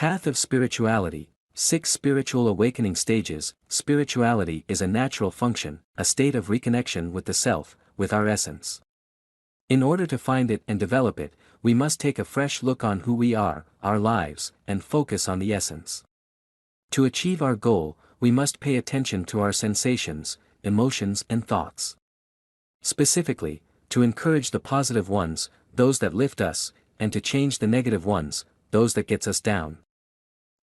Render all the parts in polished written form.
Path of spirituality. 6 Spiritual awakening stages. Spirituality is a natural function, a state of reconnection with the self, with our essence. In order to find it and develop it, we must take a fresh look on who we are, our lives, and focus on the essence. To achieve our goal, we must pay attention to our sensations, emotions and thoughts. Specifically, to encourage the positive ones, those that lift us, and to change the negative ones, those that gets us down.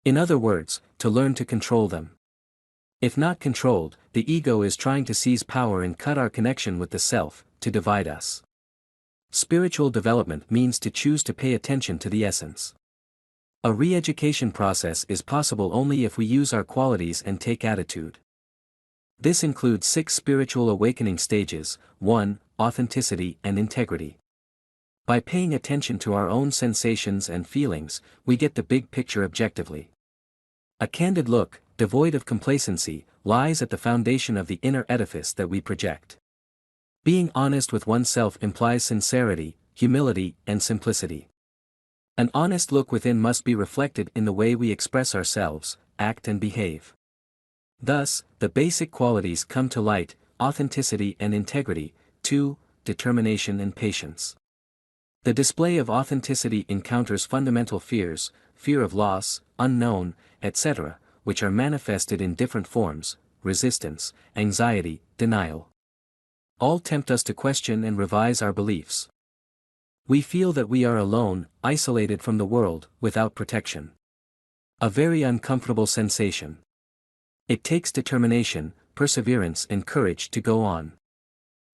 In other words, to learn to control them. If not controlled, the ego is trying to seize power and cut our connection with the self, to divide us. Spiritual development means to choose to pay attention to the essence. A re-education process is possible only if we use our qualities and take attitude. This includes 6 spiritual awakening stages. 1. Authenticity and integrity. By paying attention to our own sensations and feelings, we get the big picture objectively. A candid look, devoid of complacency, lies at the foundation of the inner edifice that we project. Being honest with oneself implies sincerity, humility, and simplicity. An honest look within must be reflected in the way we express ourselves, act and behave. Thus, the basic qualities come to light: authenticity and integrity. 2. Determination and patience. The display of authenticity encounters fundamental fears, fear of loss, unknown, etc., which are manifested in different forms: resistance, anxiety, denial. All tempt us to question and revise our beliefs. We feel that we are alone, isolated from the world, without protection. A very uncomfortable sensation. It takes determination, perseverance and courage to go on.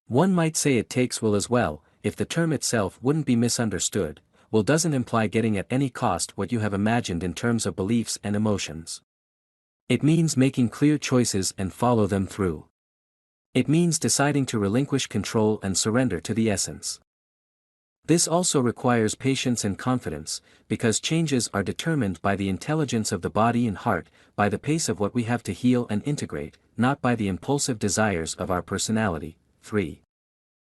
One might say it takes will as well, if the term itself wouldn't be misunderstood. Will doesn't imply getting at any cost what you have imagined in terms of beliefs and emotions. It means making clear choices and follow them through. It means deciding to relinquish control and surrender to the essence. This also requires patience and confidence, because changes are determined by the intelligence of the body and heart, by the pace of what we have to heal and integrate, not by the impulsive desires of our personality. 3.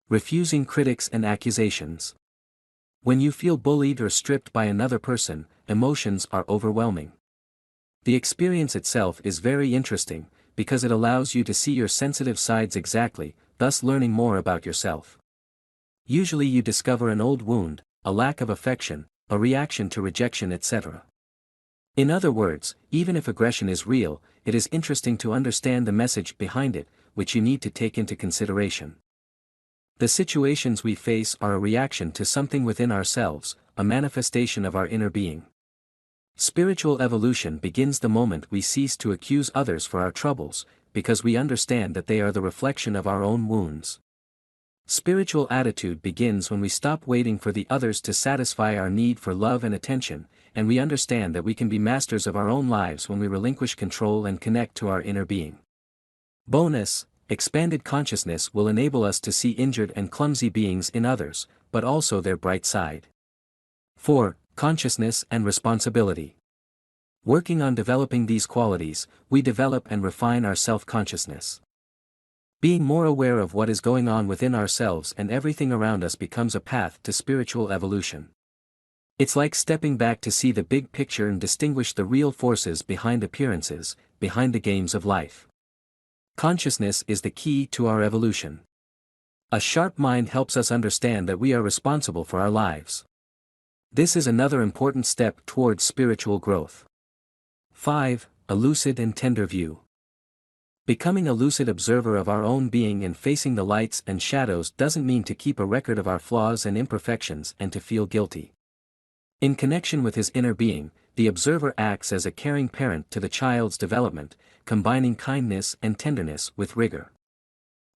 Refusing critics and accusations. When you feel bullied or stripped by another person, emotions are overwhelming. The experience itself is very interesting, because it allows you to see your sensitive sides exactly, thus learning more about yourself. Usually you discover an old wound, a lack of affection, a reaction to rejection, etc. In other words, even if aggression is real, it is interesting to understand the message behind it, which you need to take into consideration. The situations we face are a reaction to something within ourselves, a manifestation of our inner being. Spiritual evolution begins the moment we cease to accuse others for our troubles, because we understand that they are the reflection of our own wounds. Spiritual attitude begins when we stop waiting for the others to satisfy our need for love and attention, and we understand that we can be masters of our own lives when we relinquish control and connect to our inner being. Bonus: expanded consciousness will enable us to see injured and clumsy beings in others, but also their bright side. 4. Consciousness and responsibility. Working on developing these qualities, we develop and refine our self-consciousness. Being more aware of what is going on within ourselves and everything around us becomes a path to spiritual evolution. It's like stepping back to see the big picture and distinguish the real forces behind appearances, behind the games of life. Consciousness is the key to our evolution. A sharp mind helps us understand that we are responsible for our lives. This is another important step towards spiritual growth. 5. A lucid and tender view. Becoming a lucid observer of our own being and facing the lights and shadows doesn't mean to keep a record of our flaws and imperfections and to feel guilty. In connection with his inner being, the observer acts as a caring parent to the child's development, combining kindness and tenderness with rigor.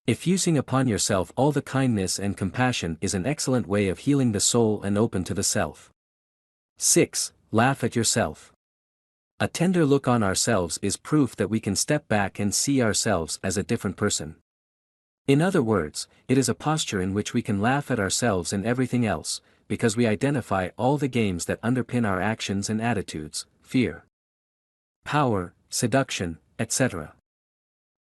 Effusing upon yourself all the kindness and compassion is an excellent way of healing the soul and open to the self. 6. Laugh at yourself. A tender look on ourselves is proof that we can step back and see ourselves as a different person. In other words, it is a posture in which we can laugh at ourselves and everything else, because we identify all the games that underpin our actions and attitudes: fear, power, seduction, etc.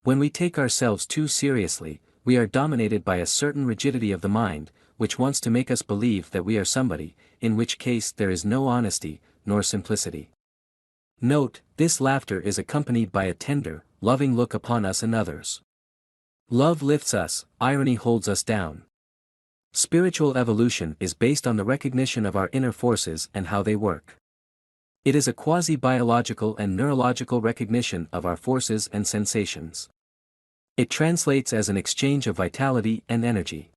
When we take ourselves too seriously, we are dominated by a certain rigidity of the mind, which wants to make us believe that we are somebody, in which case there is no honesty, nor simplicity. Note, this laughter is accompanied by a tender, loving look upon us and others. Love lifts us, irony holds us down. Spiritual evolution is based on the recognition of our inner forces and how they work. It is a quasi-biological and neurological recognition of our forces and sensations. It translates as an exchange of vitality and energy.